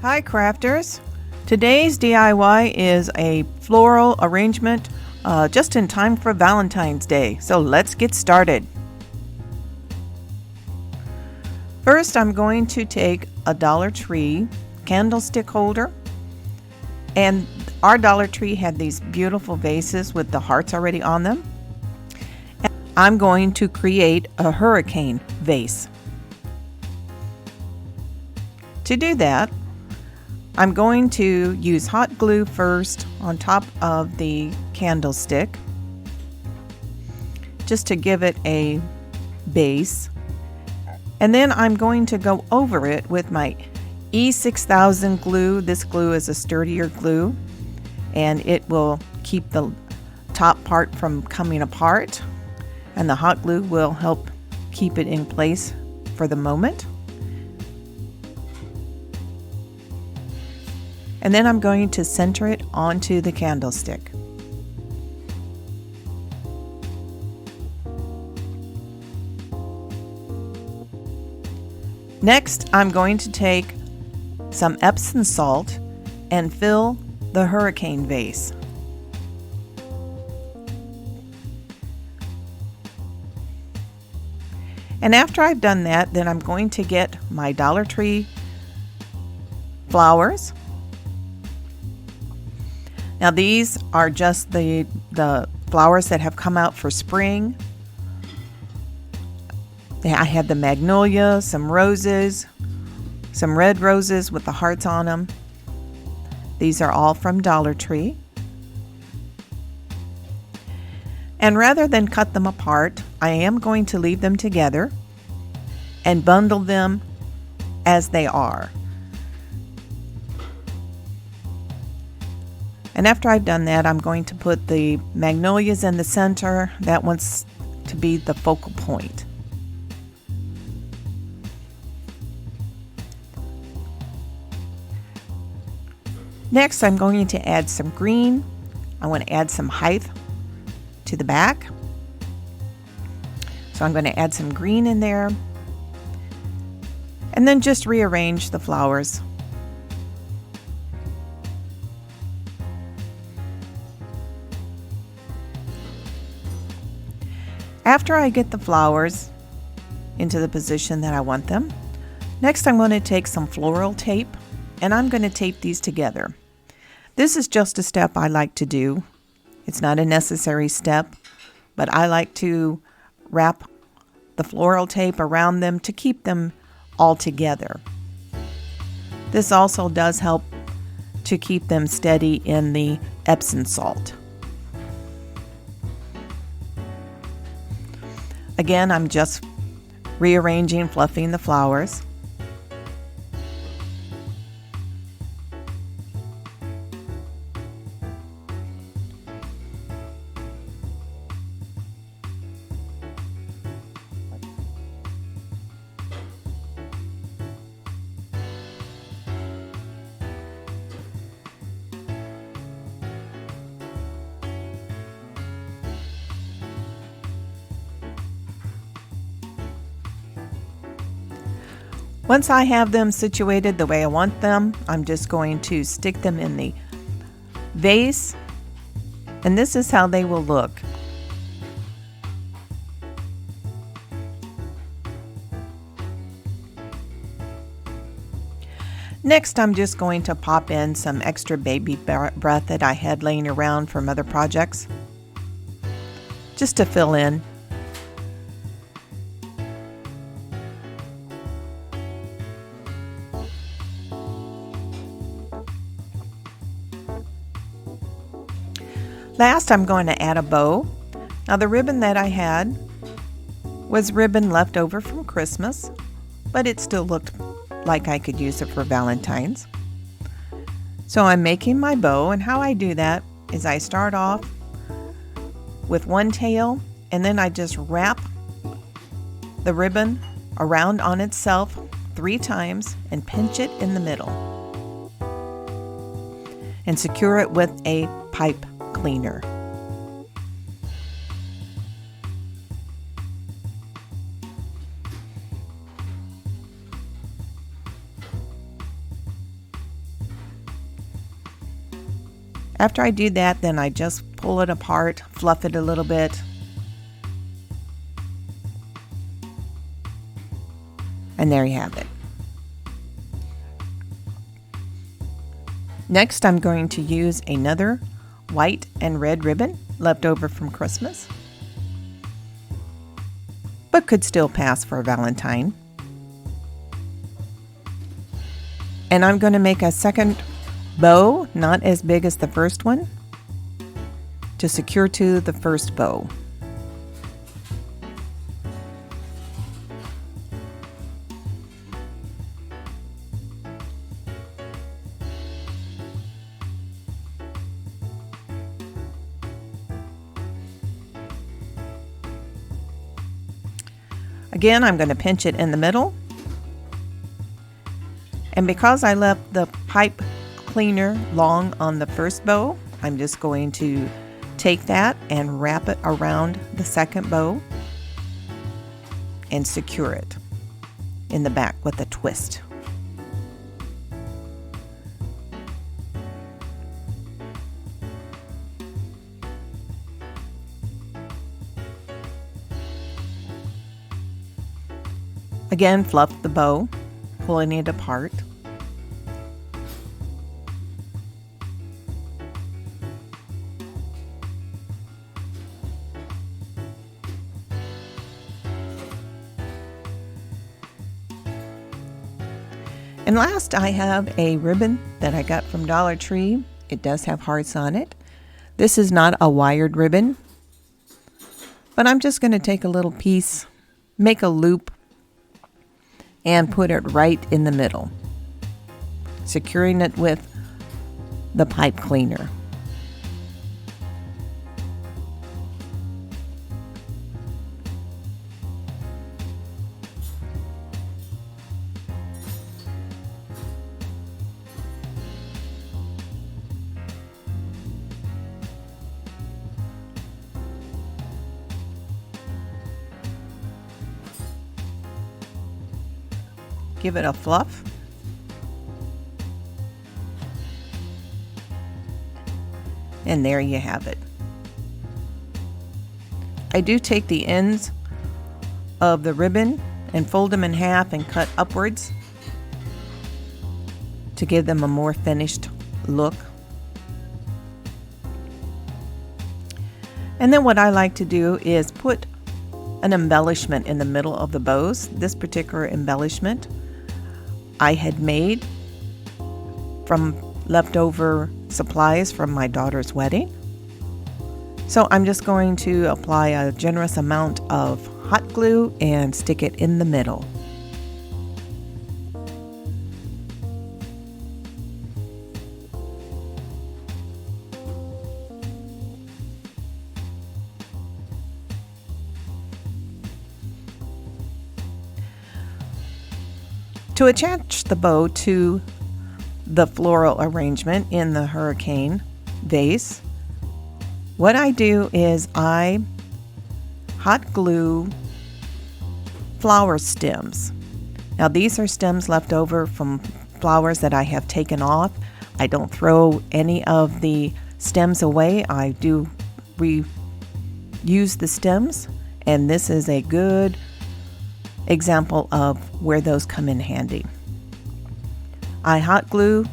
Hi crafters! Today's DIY is a floral arrangement just in time for Valentine's Day. So let's get started. First I'm going to take a Dollar Tree candlestick holder, and our Dollar Tree had these beautiful vases with the hearts already on them. And I'm going to create a hurricane vase. To do that, I'm going to use hot glue first on top of the candlestick just to give it a base, and then I'm going to go over it with my E6000 glue. This glue is a sturdier glue and it will keep the top part from coming apart, and the hot glue will help keep it in place for the moment. And then I'm going to center it onto the candlestick. Next, I'm going to take some Epsom salt and fill the hurricane vase. And after I've done that, then I'm going to get my Dollar Tree flowers. Now these are just the flowers that have come out for spring. I had the magnolia, some roses, some red roses with the hearts on them. These are all from Dollar Tree. And rather than cut them apart, I am going to leave them together and bundle them as they are. And after I've done that, I'm going to put the magnolias in the center. That wants to be the focal point. Next, I'm going to add some green. I want to add some height to the back. So I'm going to add some green in there. And then just rearrange the flowers. After I get the flowers into the position that I want them, next I'm going to take some floral tape and I'm going to tape these together. This is just a step I like to do. It's not a necessary step, but I like to wrap the floral tape around them to keep them all together. This also does help to keep them steady in the Epsom salt. Again, I'm just rearranging, fluffing the flowers. Once I have them situated the way I want them, I'm just going to stick them in the vase, and this is how they will look. Next, I'm just going to pop in some extra baby breath that I had laying around from other projects, just to fill in. Last, I'm going to add a bow. Now the ribbon that I had was ribbon left over from Christmas, but it still looked like I could use it for Valentine's. So I'm making my bow, and how I do that is I start off with one tail and then I just wrap the ribbon around on itself 3 times and pinch it in the middle and secure it with a pipe cleaner. After I do that, then I just pull it apart, fluff it a little bit. And there you have it. Next, I'm going to use another white and red ribbon left over from Christmas, but could still pass for a Valentine. And I'm going to make a second bow, not as big as the first one, to secure to the first bow. Again, I'm going to pinch it in the middle. And because I left the pipe cleaner long on the first bow, I'm just going to take that and wrap it around the second bow and secure it in the back with a twist. Again, fluff the bow, pulling it apart. And last, I have a ribbon that I got from Dollar Tree. It does have hearts on it. This is not a wired ribbon, but I'm just going to take a little piece, make a loop, and put it right in the middle, securing it with the pipe cleaner. Give it a fluff. And there you have it. I do take the ends of the ribbon and fold them in half and cut upwards to give them a more finished look. And then what I like to do is put an embellishment in the middle of the bows. This particular embellishment I had made from leftover supplies from my daughter's wedding. So I'm just going to apply a generous amount of hot glue and stick it in the middle. To attach the bow to the floral arrangement in the hurricane vase, what I do is I hot glue flower stems. Now these are stems left over from flowers that I have taken off. I don't throw any of the stems away. I do reuse the stems, and this is a good example of where those come in handy. I hot glue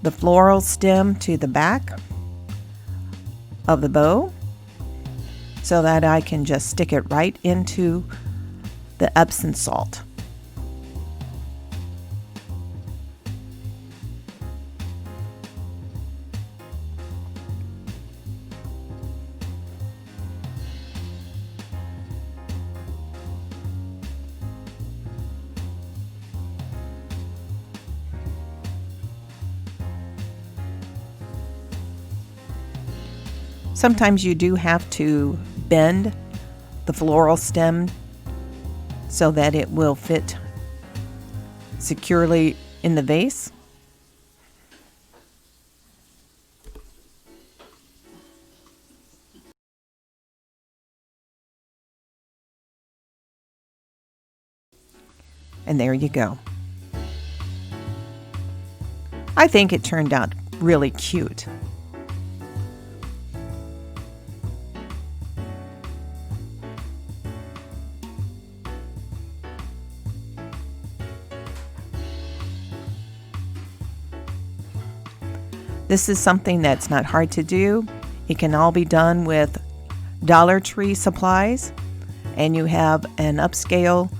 the floral stem to the back of the bow so that I can just stick it right into the Epsom salt. Sometimes you do have to bend the floral stem so that it will fit securely in the vase. And there you go. I think it turned out really cute. This is something that's not hard to do. It can all be done with Dollar Tree supplies, and you have an upscale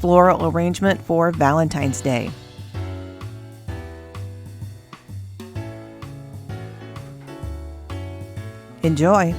floral arrangement for Valentine's Day. Enjoy!